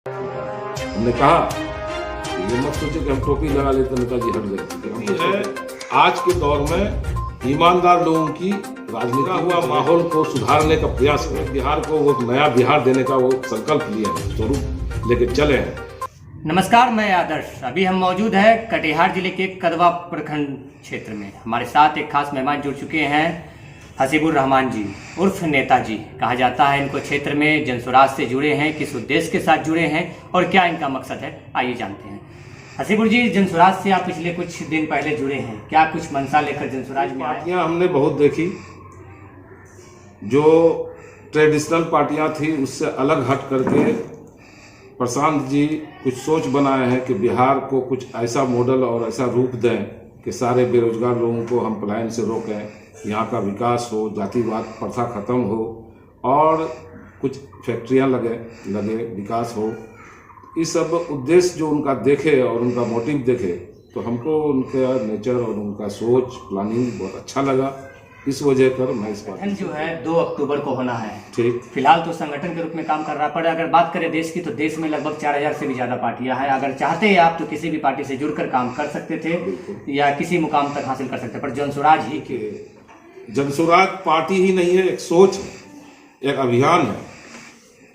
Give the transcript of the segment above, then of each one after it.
हमने कहा ये मत सोचे कि हम टोपी लगा लेते नेताजी हट गए। हम है आज के दौर में ईमानदार लोगों की राजनीति हुआ माहौल को सुधारने का प्रयास करें, बिहार को वो नया बिहार देने का वो संकल्प लिया है, स्वरूप लेके चले हैं। नमस्कार, मैं आदर्श। अभी हम मौजूद हैं कटिहार जिले के कदवा प्रखंड क्षेत्र में। हमारे साथ एक खास मेहमान जुड़ चुके हैं, हसीबुर रहमान जी उर्फ नेताजी कहा जाता है। इनको क्षेत्र में जनसुराज से जुड़े हैं, किस उद्देश्य के साथ जुड़े हैं और क्या इनका मकसद है, आइए जानते हैं। हसीबुर जी, जनसुराज से आप पिछले कुछ दिन पहले जुड़े हैं, क्या कुछ मंशा लेकर जनसुराज में आए? पार्टियां हमने बहुत देखी, जो ट्रेडिशनल पार्टियां थी उससे अलग हट करके प्रशांत जी कुछ सोच बनाए हैं कि बिहार को कुछ ऐसा मॉडल और ऐसा रूप दें कि सारे बेरोजगार लोगों को हम पलायन से रोकें, यहाँ का विकास हो, जातिवाद प्रथा खत्म हो और कुछ फैक्ट्रियाँ लगे विकास हो। इस सब उद्देश्य जो उनका देखे और उनका मोटिव देखे तो हमको उनका नेचर और उनका सोच प्लानिंग बहुत अच्छा लगा। इस वजह कर मैं इस गठन जो है 2 अक्टूबर को होना है। ठीक, फिलहाल तो संगठन के रूप में काम कर रहा पड़े। अगर बात करें देश की तो देश में लगभग 4000 से भी ज्यादा पार्टियां हैं। अगर चाहते हैं आप तो किसी भी पार्टी से जुड़कर काम कर सकते थे या किसी मुकाम तक हासिल कर सकते, पर जनसुराज ही के जनसुराज पार्टी ही नहीं है, एक सोच है, एक अभियान है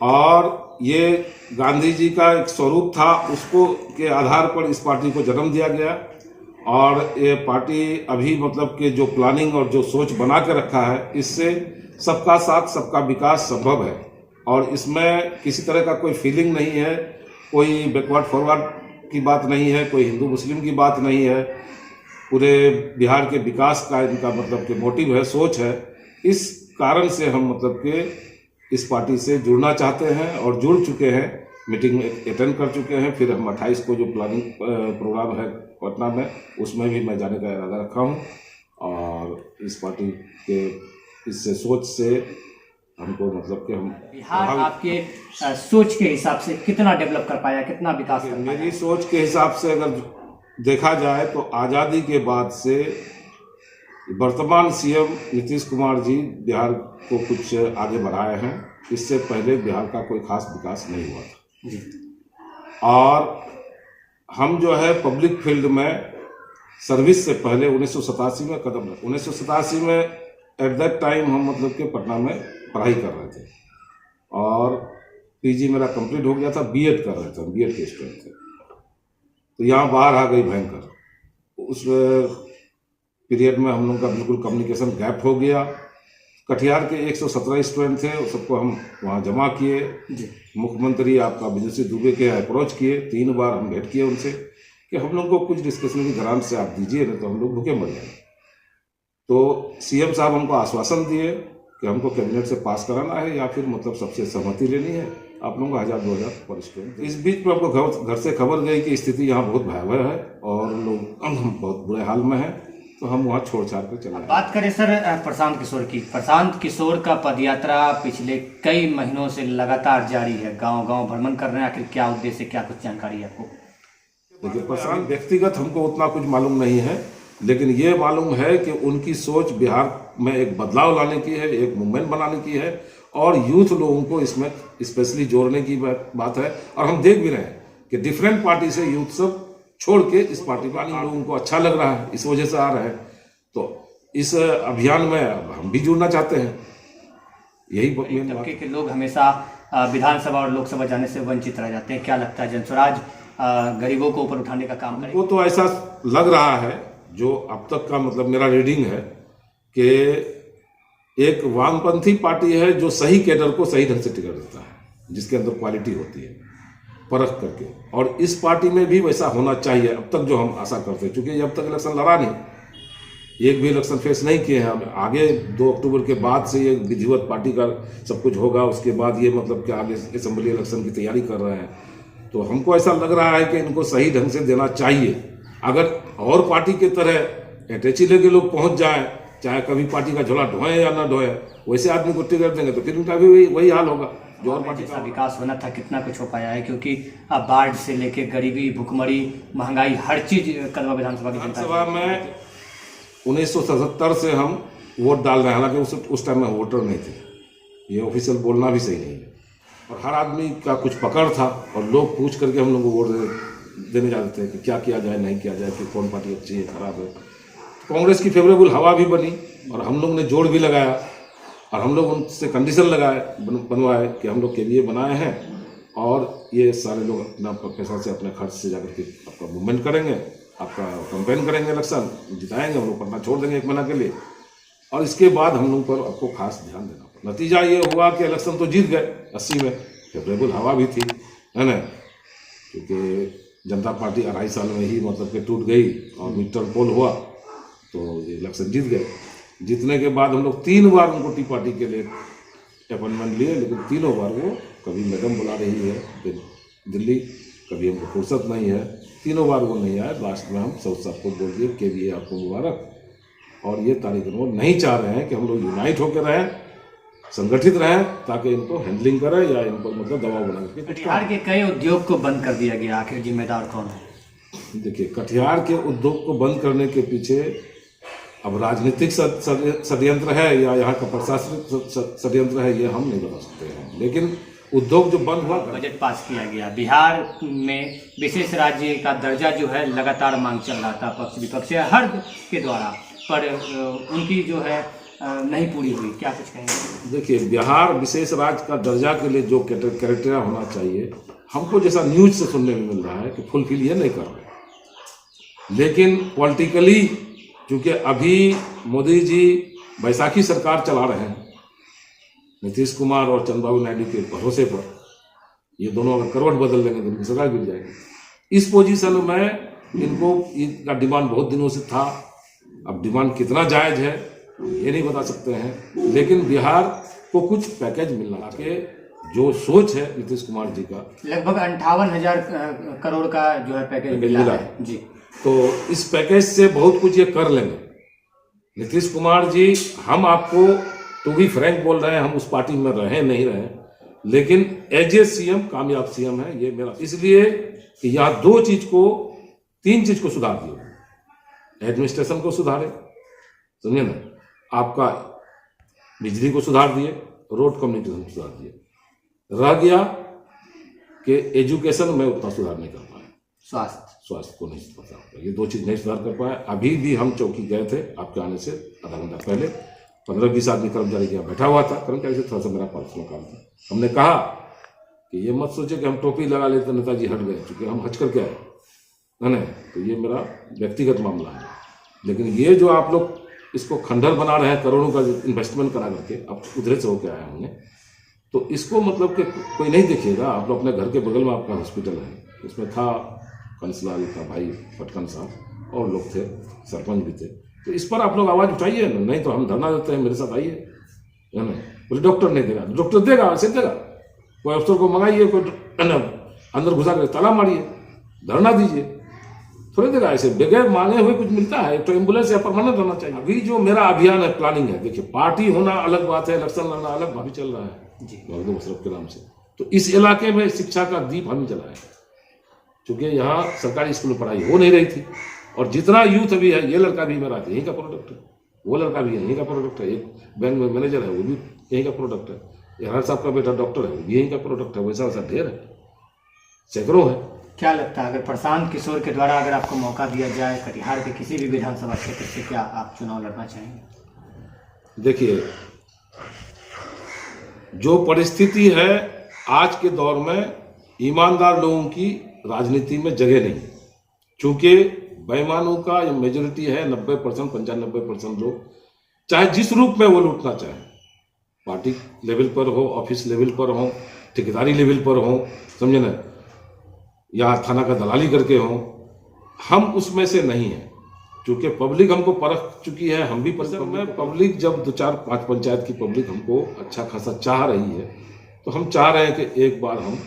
और ये गांधी जी का एक स्वरूप था, उसको के आधार पर इस पार्टी को जन्म दिया गया। और ये पार्टी अभी मतलब कि जो प्लानिंग और जो सोच बना के रखा है, इससे सबका साथ सबका विकास संभव है और इसमें किसी तरह का कोई फीलिंग नहीं है, कोई बैकवर्ड फॉरवर्ड की बात नहीं है, कोई हिंदू मुस्लिम की बात नहीं है। पूरे बिहार के विकास का इनका मतलब कि मोटिव है, सोच है। इस कारण से हम मतलब कि इस पार्टी से जुड़ना चाहते हैं और जुड़ चुके हैं, मीटिंग में अटेंड कर चुके हैं। फिर हम 28 को जो प्लानिंग प्रोग्राम है पटना में, उसमें भी मैं जाने का इरादा रखा हूँ और इस पार्टी के इससे सोच से हमको मतलब कि हम बिहार आपके सोच के हिसाब से कितना डेवलप कर पाया, कितना विकास कर पाया? मेरी सोच के हिसाब से अगर देखा जाए तो आज़ादी के बाद से वर्तमान सीएम नीतीश कुमार जी बिहार को कुछ आगे बढ़ाए हैं। इससे पहले बिहार का कोई खास विकास नहीं हुआ था जी। और हम जो है पब्लिक फील्ड में सर्विस से पहले 1987 में कदम रखे। 1987 में एट दैट टाइम हम मतलब कि पटना में पढ़ाई कर रहे थे और पीजी मेरा कंप्लीट हो गया था, बीएड कर रहे थे, बीएड के स्टूडेंट थे। तो यहाँ बाढ़ आ गई भयंकर। उस पीरियड में हम लोग का बिल्कुल कम्युनिकेशन गैप हो गया। कटिहार के 117 स्टूडेंट थे, उस सबको हम वहाँ जमा किए। मुख्यमंत्री आपका विजय सिंह दुबे के अप्रोच किए, 3 बार हम भेंट किए उनसे कि हम लोग को कुछ डिस्कशनरी ग्रांट से आप दीजिए, नहीं तो हम लोग भूखे मर जाएंगे। तो सीएम साहब हमको आश्वासन दिए कि हमको कैबिनेट से पास कराना है या फिर मतलब सबसे सहमति लेनी है, आप लोगों को 1000-2000 पर स्टूडेंट। इस बीच में हमको घर से खबर गई कि स्थिति यहाँ बहुत भयावह है और लोग बहुत बुरे हाल में हैं, तो हम वहाँ छोड़ छाड़ कर चले। बात करें सर प्रशांत किशोर की। प्रशांत किशोर का पदयात्रा पिछले कई महीनों से लगातार जारी है, गांव-गांव भ्रमण कर रहे हैं। आखिर क्या उद्देश्य, क्या कुछ जानकारी है आपको? देखिए, प्रशांत व्यक्तिगत हमको उतना कुछ मालूम नहीं है, लेकिन ये मालूम है कि उनकी सोच बिहार में एक बदलाव लाने की है, एक मूवमेंट बनाने की है और यूथ लोगों को इसमें स्पेशली जोड़ने की बात है। और हम देख भी रहे हैं कि डिफरेंट पार्टी से यूथ सब छोड़ के इस पार्टी को लोगों को अच्छा लग रहा है, इस वजह से आ रहे हैं। तो इस अभियान में हम भी जुड़ना चाहते हैं। यही तबके के लोग हमेशा विधानसभा और लोकसभा जाने से वंचित रह जाते हैं। क्या लगता है जनसुराज गरीबों को ऊपर उठाने का काम करेगा? वो तो ऐसा लग रहा है, जो अब तक का मतलब मेरा रीडिंग है कि एक वामपंथी पार्टी है जो सही कैडर को सही ढंग से टिकट देता है, जिसके अंदर क्वालिटी होती है परख करके, और इस पार्टी में भी वैसा होना चाहिए। अब तक जो हम आशा करते हैं, चूंकि अब तक इलेक्शन लड़ा नहीं, एक भी इलेक्शन फेस नहीं किए हैं। हम आगे 2 अक्टूबर के बाद से ये विधिवत पार्टी का सब कुछ होगा, उसके बाद ये मतलब कि आगे असेंबली इलेक्शन की तैयारी कर रहे हैं। तो हमको ऐसा लग रहा है कि इनको सही ढंग से देना चाहिए। अगर और पार्टी की तरह अटैची लेके लोग पहुंच जाए, चाहे कभी पार्टी का झोला ढोए या ना ढोए, वैसे आदमी को टिकट देंगे तो फिर उनका भी वही हाल होगा जो और पार्टी का विकास होना था। कितना कुछ हो पाया है, क्योंकि अब बाढ़ से लेके गरीबी, भुखमरी, महंगाई, हर चीज कदवा विधानसभा की विधानसभा में 1977 से हम वोट डाल रहे हैं। हालांकि उस टाइम में वोटर नहीं थे, ये ऑफिशियल बोलना भी सही नहीं है। और हर आदमी का कुछ पकड़ था, और लोग पूछ करके हम लोग को वोट देने जाते थे कि क्या किया जाए, नहीं किया जाए, कि कौन पार्टी अच्छी है, खराब है। तो कांग्रेस की फेवरेबल हवा भी बनी और हम लोग ने जोड़ भी लगाया और हम लोग उनसे कंडीशन बनवाए कि हम लोग के लिए बनाए हैं और ये सारे लोग अपना पैसा से अपने खर्च से जाकर के आपका मूवमेंट करेंगे, आपका कैंपेन करेंगे, इलेक्शन जिताएंगे, हम लोग पढ़ना छोड़ देंगे 1 महीना के लिए और इसके बाद हम लोग पर आपको खास ध्यान देना पड़ा। नतीजा ये हुआ कि इलेक्शन तो जीत गए 80 में, फेवरेबल हवा भी थी, है ना, क्योंकि जनता पार्टी 2.5 साल में ही मतलब कि टूट गई और मिड टर्म पोल हुआ तो इलेक्शन जीत गए। जीतने के बाद हम लोग 3 बार उनको टी पार्टी के लिए अपॉइंटमेंट लिए, लेकिन तीनों बार वो कभी मैडम बुला रही है दिल्ली, कभी हमको फुर्सत नहीं है, तीनों बार वो नहीं आए। लास्ट में हम सबको बोल दिए के लिए आपको मुबारक, और ये तारीख वो नहीं चाह रहे हैं कि हम लोग यूनाइट होकर रहें, संगठित रहें, ताकि इनको हैंडलिंग करें या इन पर मतलब दबाव बना करके। कटिहार के कई उद्योग को बंद कर दिया गया, आखिर जिम्मेदार कौन है? देखिए, कटिहार के उद्योग को बंद करने के पीछे अब राजनीतिक षड्यंत्र है या यहाँ का प्रशासनिक षड्यंत्र है, ये हम नहीं बता सकते हैं, लेकिन उद्योग जो बंद हुआ। बजट पास किया गया, बिहार में विशेष राज्य का दर्जा जो है लगातार मांग चल रहा था पक्ष विपक्ष हर के द्वारा, पर उनकी जो है नहीं पूरी हुई, क्या कुछ कहेंगे? देखिए, बिहार विशेष राज्य का दर्जा के लिए जो क्राइटेरिया होना चाहिए, हमको जैसा न्यूज से सुनने में मिल रहा है कि फुलफिल ये नहीं कर रहे, लेकिन पॉलिटिकली क्योंकि अभी मोदी जी बैसाखी सरकार चला रहे हैं नीतीश कुमार और चंद्रबाबू नायडू के भरोसे पर, ये दोनों अगर करवट बदल लेंगे तो उनकी सरकार गिर जाएगी। इस पोजीशन में इनको इनका डिमांड बहुत दिनों से था, अब डिमांड कितना जायज है ये नहीं बता सकते हैं, लेकिन बिहार को कुछ पैकेज मिलना के जो सोच है नीतीश कुमार जी का, लगभग 58,000 करोड़ का जो है पैकेज मिला है जी। तो इस पैकेज से बहुत कुछ ये कर लेंगे नीतीश कुमार जी। हम आपको टू बी फ्रैंक बोल रहे हैं, हम उस पार्टी में रहे नहीं रहे, लेकिन एज ए सीएम कामयाब सीएम है ये मेरा, इसलिए कि यहाँ 3 चीज को सुधार दिए। एडमिनिस्ट्रेशन को सुधारे, समझे ना, आपका बिजली को सुधार दिए, रोड कम्युनिकेशन को सुधार दिए, रह गया कि एजुकेशन में उतना सुधार नहीं कर पाए, स्वास्थ्य को नहीं सुधार पाए, ये 2 चीज नहीं सुधार कर पाए। अभी भी हम चौकी गए थे आपके आने से आधा घंटा पहले, 15-20 आदमी कर्मचारी यहाँ बैठा हुआ था, कर्मचारी से थोड़ा सा मेरा पर्सनल काम था। हमने कहा कि ये मत सोचे कि हम टोपी लगा लेते नेताजी हट गए, क्योंकि हम हट करके आए, नहीं, तो ये मेरा व्यक्तिगत मामला है। लेकिन ये जो आप लोग इसको खंडर बना रहे हैं, करोड़ों का इन्वेस्टमेंट करा करके, अब उधर से होकर आए होंगे, तो इसको मतलब कि कोई नहीं देखिएगा। आप लोग अपने घर के बगल में आपका हॉस्पिटल है, उसमें था कंसलाल का भाई पटकन साहब और लोग थे, सरपंच भी थे, तो इस पर आप लोग आवाज़ उठाइए, नहीं तो हम धरना देते हैं, मेरे साथ आइए, है ना। बोले डॉक्टर नहीं देगा, डॉक्टर देगा, ऐसे देगा, कोई अफसर को मंगाइए, कोई अंदर घुसा कर ताला मारिए, धरना दीजिए, थोड़ी देगा ऐसे बगैर मांगे हुए कुछ मिलता है। तो एम्बुलेंस या परमानेंट रहना चाहिए। अभी जो मेरा अभियान है, प्लानिंग है, देखिए पार्टी होना अलग बात है, इलेक्शन लड़ना अलग बात, चल रहा है जी मुशर्रफ के नाम से। तो इस इलाके में शिक्षा का दीप हम जलाए, क्योंकि यहाँ सरकारी स्कूल में पढ़ाई हो नहीं रही थी, और जितना यूथ अभी है, ये लड़का भी मेरा यहीं का प्रोडक्ट है, वो लड़का भी यहीं का प्रोडक्ट है, एक बैंक में मैनेजर है वो भी यहीं का प्रोडक्ट है, यार साहब का बेटा डॉक्टर है वो भी यहीं का प्रोडक्ट है, वैसा वैसा ढेर है, सैकड़ों है। क्या लगता है, अगर प्रशांत किशोर के द्वारा अगर आपको मौका दिया जाए कटिहार के किसी भी विधानसभा क्षेत्र से, क्या आप चुनाव लड़ना चाहेंगे? देखिए, जो परिस्थिति है आज के दौर में, ईमानदार लोगों की राजनीति में जगह नहीं, क्योंकि बेईमानों का मेजोरिटी है, 90% 95% लोग, चाहे जिस रूप में वो लूटना चाहे, पार्टी लेवल पर हो, ऑफिस लेवल पर हो, ठेकेदारी लेवल पर हो, समझे ना, या थाना का दलाली करके हो, हम उसमें से नहीं हैं, क्योंकि पब्लिक हमको परख चुकी है, हम भी परख में। पब्लिक जब 2-4-5 पंचायत की पब्लिक हमको अच्छा खासा चाह रही है, तो हम चाह रहे हैं कि एक बार हम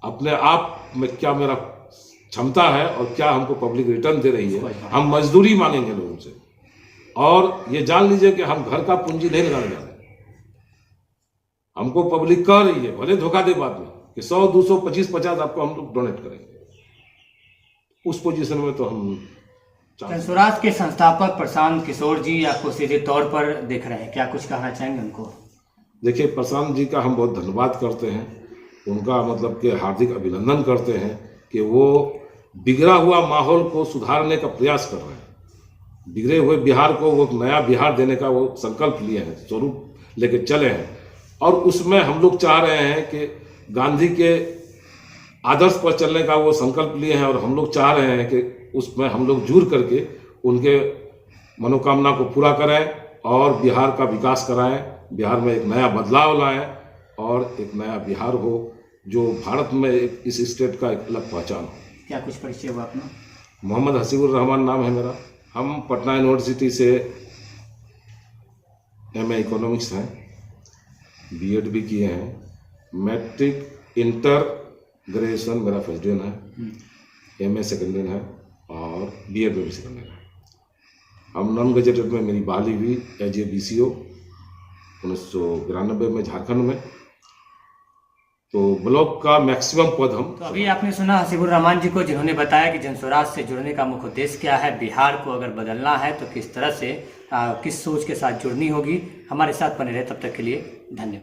अपने आप में क्या मेरा क्षमता है और क्या हमको पब्लिक रिटर्न दे रही है, हम मजदूरी मांगेंगे लोगों से, और ये जान लीजिए कि हम घर का पूंजी नहीं लगाने जा रहे, हमको पब्लिक कह रही है, भले धोखा दे बाद में कि 100, 200, 25, 50 आपको हम लोग डोनेट करेंगे, उस पोजीशन में तो हम। स्वराज के संस्थापक प्रशांत किशोर जी आपको सीधे तौर पर देख रहे हैं, क्या कुछ कहना चाहेंगे उनको? देखिए, प्रशांत जी का हम बहुत धन्यवाद करते हैं उनका मतलब कि हार्दिक अभिनंदन करते हैं कि वो बिगड़ा हुआ माहौल को सुधारने का प्रयास कर रहे हैं। बिगड़े हुए बिहार को वो नया बिहार देने का वो संकल्प लिए हैं, स्वरूप लेके चले हैं। और उसमें हम लोग चाह रहे हैं कि गांधी के आदर्श पर चलने का वो संकल्प लिए हैं, और हम लोग चाह रहे हैं कि उसमें हम लोग जुड़ करके उनके मनोकामना को पूरा करें और बिहार का विकास कराएं, बिहार में एक नया बदलाव लाएं और एक नया बिहार हो जो भारत में एक इस स्टेट का एक अलग पहचान हो। क्या कुछ परिचय हुआ अपना? मोहम्मद हसीबुर रहमान नाम है मेरा। हम पटना यूनिवर्सिटी से एमए इकोनॉमिक्स हैं, बीएड भी किए हैं, मैट्रिक इंटर ग्रेजुएशन मेरा फर्स्ट डिवीजन है, एमए सेकेंड डिवीजन है और बीएड में भी सेकेंड डिवीजन है। हम नॉन गजेटेड में मेरी बहाली हुई एज ए BCO 1992 में झारखंड में। तो ब्लॉक का मैक्सिमम पद हम। तो अभी आपने सुना हसीबुर रहमान जी को, जिन्होंने बताया कि जनस्वराज से जुड़ने का मुख्य उद्देश्य क्या है, बिहार को अगर बदलना है तो किस तरह से किस सोच के साथ जुड़नी होगी। हमारे साथ बने रहे, तब तक के लिए धन्यवाद।